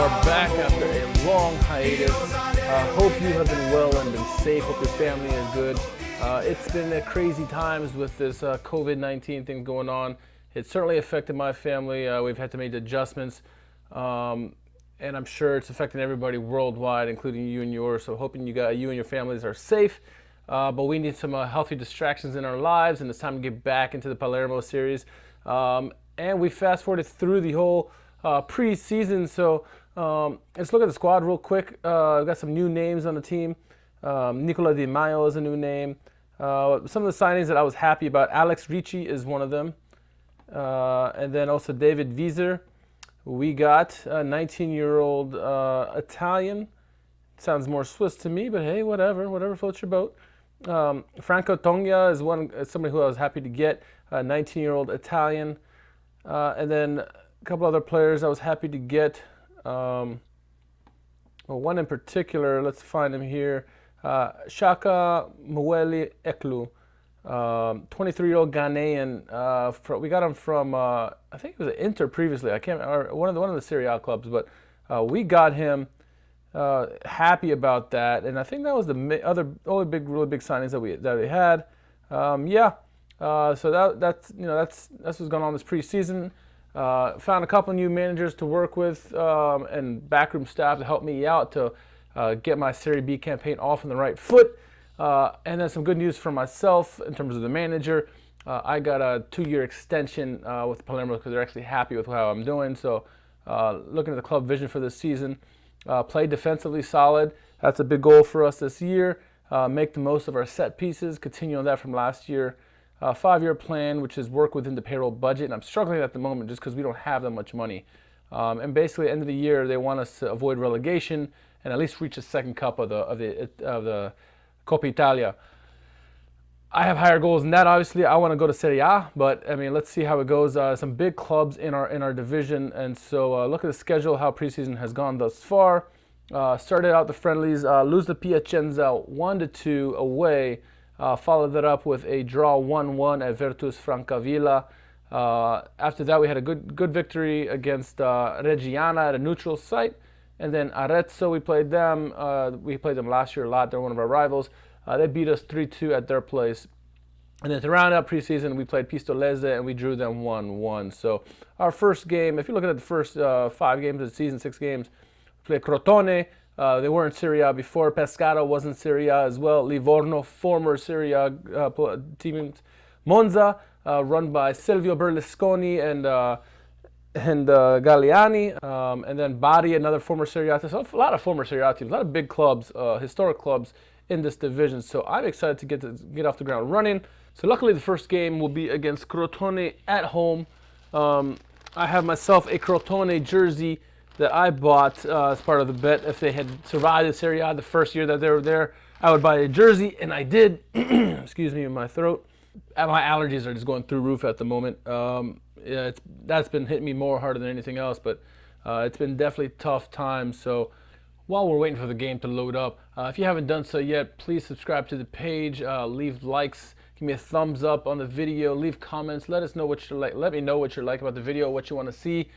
are back after a long hiatus. Hope you have been well and been safe. Hope your family is good. It's been crazy times with this COVID-19 thing going on. It certainly affected my family. We've had to make adjustments, and I'm sure it's affecting everybody worldwide, including you and yours. So hoping you and your families are safe. But we need some healthy distractions in our lives, and it's time to get back into the Palermo series. And we fast forwarded through the whole pre-season, so let's look at the squad real quick. We've got some new names on the team. Nicola Di Maio is a new name. Some of the signings that I was happy about, Alex Ricci is one of them. And then also David Wieser. We got a 19-year-old Italian. Sounds more Swiss to me, but hey, whatever floats your boat. Franco Tonga is somebody who I was happy to get, a 19-year-old Italian. And then a couple other players I was happy to get. Well, one in particular, let's find him here. Shaka Mweli Eklu, 23-year-old Ghanaian. We got him from, I think it was Inter previously. I can't remember, one of the Serie A clubs, but we got him. Happy about that, and I think that was the really big signings that we had. So that's what's going on this preseason. Found a couple new managers to work with and backroom staff to help me out to get my Serie B campaign off on the right foot. And then some good news for myself in terms of the manager. I got a 2-year extension with Palermo because they're actually happy with how I'm doing. So looking at the club vision for this season, play defensively solid. That's a big goal for us this year. Make the most of our set pieces. Continue on that from last year. 5-year plan, which is work within the payroll budget. And I'm struggling at the moment just because we don't have that much money. And basically, at the end of the year, they want us to avoid relegation and at least reach a second cup of the Coppa Italia. I have higher goals than that. Obviously, I want to go to Serie A, but I mean, let's see how it goes. Some big clubs in our division, and so look at the schedule, how preseason has gone thus far. Started out the friendlies, lose to Piacenza 1-2 away. Followed that up with a draw 1-1 at Virtus Francavilla. After that, we had a good victory against Reggiana at a neutral site, and then Arezzo, we played them. We played them last year a lot. They're one of our rivals. They beat us 3-2 at their place. And then to round out preseason, we played Pistolese and we drew them 1-1. So our first game, if you're looking at the first 5 games of the season, 6 games, we played Crotone. They were in Serie A before. Pescara was in Serie A as well. Livorno, former Serie A team. Monza, run by Silvio Berlusconi and Galliani. And then Bari, another former Serie A team. So a lot of former Serie A teams, a lot of big clubs, historic clubs in this division. So I'm excited to get off the ground running. So luckily the first game will be against Crotone at home. I have myself a Crotone jersey that I bought as part of the bet. If they had survived the Serie A the first year that they were there, I would buy a jersey, and I did. Excuse me, in my throat. My allergies are just going through roof at the moment. That's been hitting me more harder than anything else, but it's been definitely tough times. So while we're waiting for the game to load up, if you haven't done so yet, please subscribe to the page, leave likes, give me a thumbs up on the video, leave comments, let us know what you like. Let me know what you like about the video, what you want to see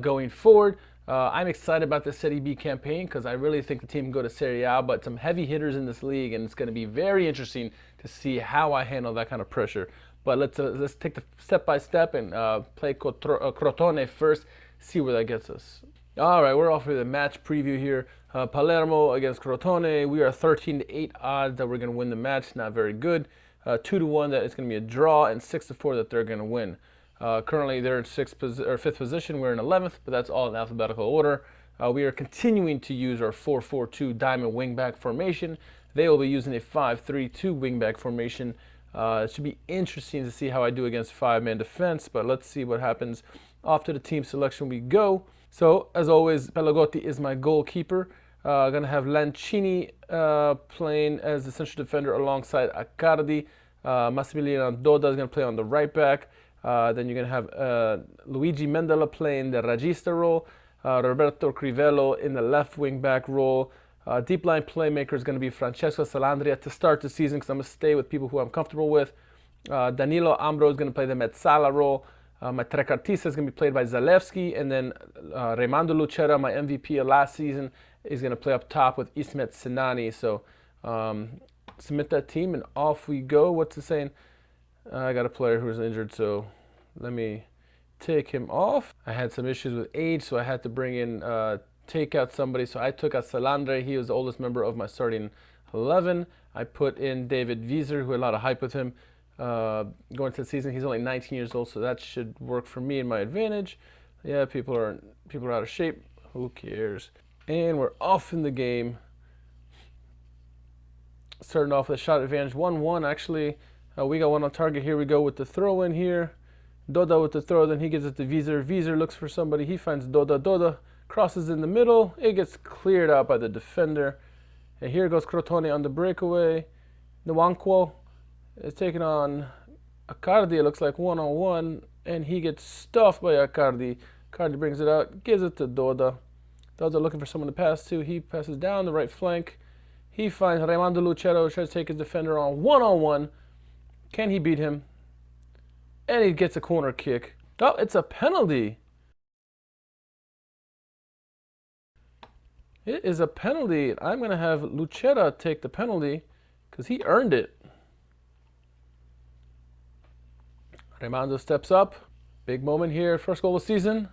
going forward. I'm excited about the Serie B campaign because I really think the team can go to Serie A, but some heavy hitters in this league, and it's going to be very interesting to see how I handle that kind of pressure. But let's take the step by step and play Crotone first, see where that gets us. All right, we're off with a match preview here. Palermo against Crotone. We are 13-8 odds that we're going to win the match. Not very good. 2-1 that it's going to be a draw, and 6-4 that they're going to win. Currently, they're in 5th position. We're in 11th, but that's all in alphabetical order. We are continuing to use our 4-4-2 diamond wingback formation. They will be using a 5-3-2 wingback formation. It should be interesting to see how I do against 5-man defense, but let's see what happens. Off to the team selection we go. So, as always, Pelagotti is my goalkeeper. Going to have Lancini playing as the central defender alongside Accardi. Massimiliano Doda is going to play on the right back. Then you're going to have Luigi Mendola playing the Regista role. Roberto Crivello in the left wing back role. Deep line playmaker is going to be Francesco Salandria to start the season because I'm going to stay with people who I'm comfortable with. Danilo Ambro is going to play the Mezzala role. My trequartista is going to be played by Zalewski, and then Raimondo Lucera, my MVP of last season, is going to play up top with Ismet Sinani. So submit that team, and off we go. What's it saying? I got a player who's injured, so let me take him off. I had some issues with age, so I had to bring in, take out somebody. So I took out Salandre. He was the oldest member of my starting 11. I put in David Wieser, who had a lot of hype with him going into the season. He's only 19 years old, so that should work for me in my advantage. Yeah, people are out of shape. Who cares? And we're off in the game. Starting off with a shot advantage, 1-1 actually. We got one on target. Here we go with the throw in here. Doda with the throw, then he gives it to Wieser. Wieser looks for somebody. He finds Doda. Doda crosses in the middle. It gets cleared out by the defender. And here goes Crotone on the breakaway. Nwankwo is taking on Accardi. It looks like one-on-one. And he gets stuffed by Accardi. Accardi brings it out, gives it to Doda. Doda looking for someone to pass to. He passes down the right flank. He finds Raimondo Lucero, tries to take his defender on one-on-one. Can he beat him? And he gets a corner kick. Oh, it's a penalty. It is a penalty. I'm going to have Lucera take the penalty because he earned it. Raimondo steps up. Big moment here. First goal of the season.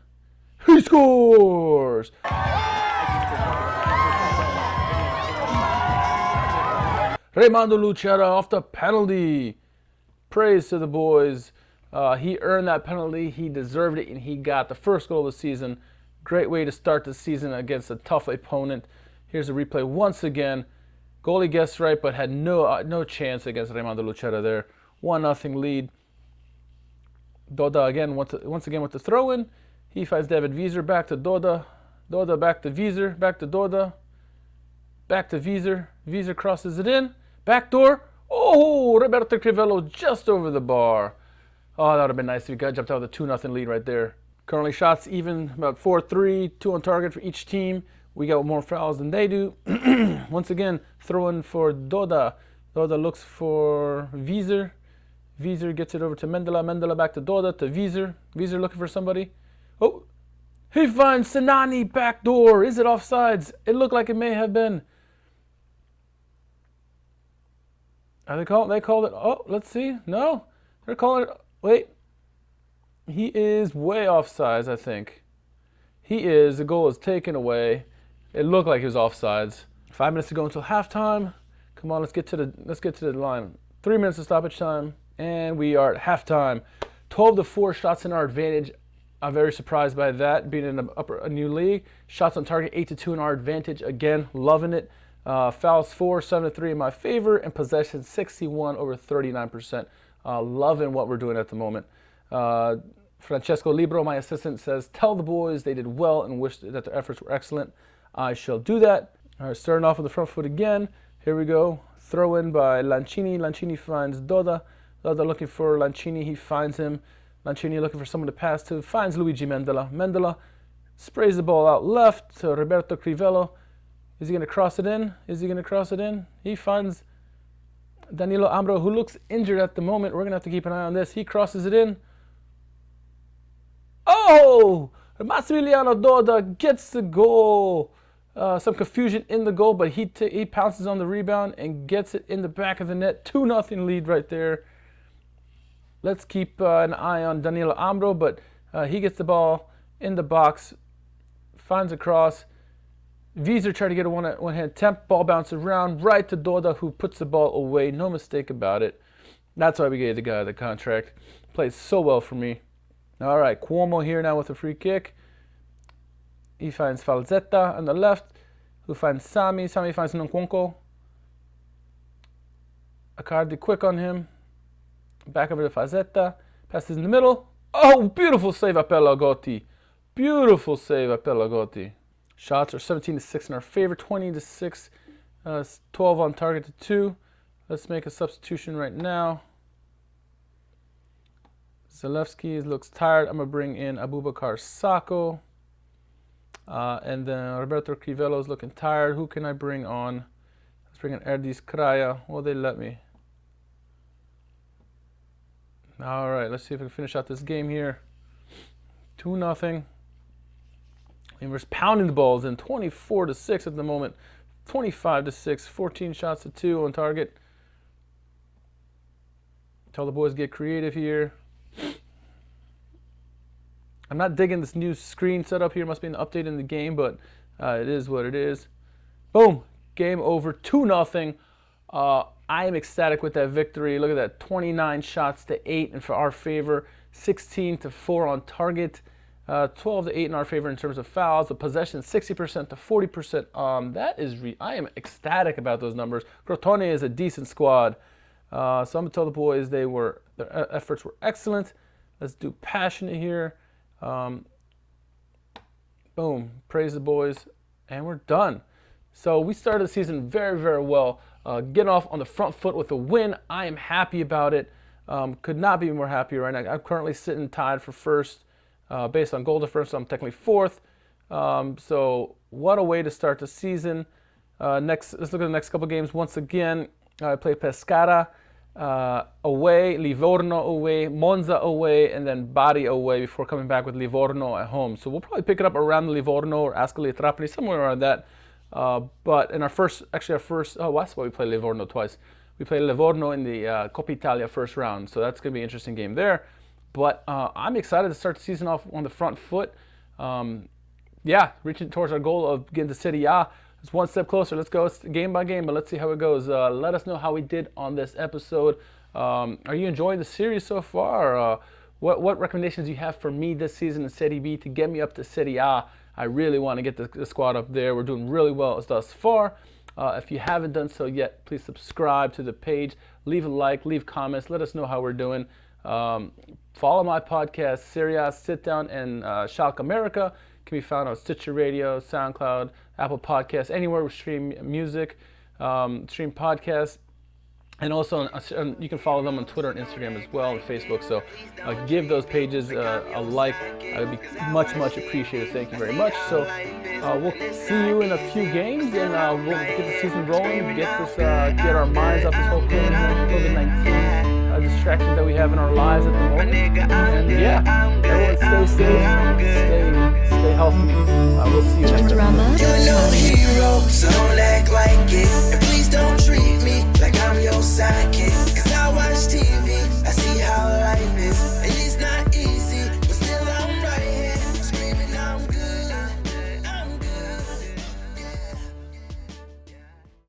He scores! Raimondo Lucera off the penalty. Praise to the boys. He earned that penalty. He deserved it, and he got the first goal of the season. Great way to start the season against a tough opponent. Here's a replay once again. Goalie guessed right, but had no chance against Raimondo Lucera there. 1-0 lead. Doda again, once again with the throw-in. He finds David Wieser, back to Doda. Doda back to Wieser, back to Doda. Back to Wieser. Wieser crosses it in. Backdoor. Oh, Roberto Crivello just over the bar. Oh, that would have been nice if we got jumped out with a 2-0 lead right there. Currently shots even, about 4-3, 2 on target for each team. We got more fouls than they do. Once again, throw-in for Doda. Doda looks for Wieser. Wieser gets it over to Mendela. Mendela back to Doda, to Wieser. Wieser looking for somebody. Oh, he finds Sinani backdoor. Is it offsides? It looked like it may have been. Are they called it? Oh, let's see. No, they're calling it. Wait. He is way offsides, I think. He is. The goal is taken away. It looked like he was offsides. 5 minutes to go until halftime. Come on, let's get to the line. 3 minutes of stoppage time, and we are at halftime. 12-4 shots in our advantage. I'm very surprised by that, being in a new league. Shots on target 8-2 in our advantage. Again, loving it. Fouls 4, 7-3 in my favor, and possession 61 over 39%. Loving what we're doing at the moment. Francesco Libro, my assistant, says, tell the boys they did well and wish that their efforts were excellent. I shall do that. All right, starting off with the front foot again. Here we go. Throw in by Lancini. Lancini finds Doda. Doda looking for Lancini. He finds him. Lancini looking for someone to pass to. Finds Luigi Mendela. Mendela sprays the ball out left to Roberto Crivello. Is he going to cross it in? He finds Danilo Ambro, who looks injured at the moment. We're going to have to keep an eye on this. He crosses it in. Oh! Massimiliano Doda gets the goal. Some confusion in the goal, but he pounces on the rebound and gets it in the back of the net. 2-0 lead right there. Let's keep an eye on Danilo Ambro, but he gets the ball in the box, finds a cross. Wieser tried to get a one-hand attempt. Ball bounces around right to Doda, who puts the ball away. No mistake about it. That's why we gave the guy the contract. Plays so well for me. All right, Cuomo here now with a free kick. He finds Falzetta on the left, who finds Sami. Sami finds Nkunku. Accardi quick on him. Back over to Falzetta. Passes in the middle. Oh, beautiful save, Appella Gotti. Beautiful save, Appella Gotti. Shots are 17-6 in our favor, 20-6, 12 on target to 2. Let's make a substitution right now. Zalewski looks tired. I'm going to bring in Abubakar Sako. And then Roberto Crivello is looking tired. Who can I bring on? Let's bring in Erdis Kraya. Will they let me? All right, let's see if we can finish out this game here. 2-0. And we're pounding the balls in 24-6 at the moment. 25-6, 14 shots to 2 on target. Tell the boys get creative here. I'm not digging this new screen setup here. Must be an update in the game, but it is what it is. Boom. Game over. 2-0. I am ecstatic with that victory. Look at that. 29 shots to 8 and for our favor. 16-4 on target. 12-8 in our favor in terms of fouls. The possession 60% to 40%. That is I am ecstatic about those numbers. Crotone is a decent squad. So I'm gonna tell the boys their efforts were excellent. Let's do passionate here. Boom. Praise the boys, and we're done. So we started the season very, very well. Getting off on the front foot with a win. I am happy about it. Could not be more happy right now. I'm currently sitting tied for first. Based on goal difference, so I'm technically fourth. So what a way to start the season. Let's look at the next couple games. Once again, I play Pescara away, Livorno away, Monza away, and then Bari away before coming back with Livorno at home. So we'll probably pick it up around Livorno or Ascoli Trapani, somewhere around that. But in that's why we play Livorno twice. We play Livorno in the Coppa Italia first round, so that's going to be an interesting game there. But I'm excited to start the season off on the front foot. Reaching towards our goal of getting to Serie A. It's one step closer. Let's go game by game, but let's see how it goes. Let us know how we did on this episode. Are you enjoying the series so far? What recommendations do you have for me this season in Serie B to get me up to Serie A? I really want to get the squad up there. We're doing really well thus far. If you haven't done so yet, please subscribe to the page. Leave a like, leave comments. Let us know how we're doing. Follow my podcast, Serie A Sit Down and Schalke America. Can be found on Stitcher Radio, Soundcloud, Apple Podcasts, anywhere we stream music, stream podcasts. And also, you can follow them on Twitter and Instagram as well, and Facebook. So give those pages a like. It would be much, much appreciated. Thank you very much. So we'll see you in a few games, and we'll get the season rolling, get our minds off this whole COVID-19 distractions that we have in our lives at the moment. And everyone stay safe, stay healthy. We'll see you next time.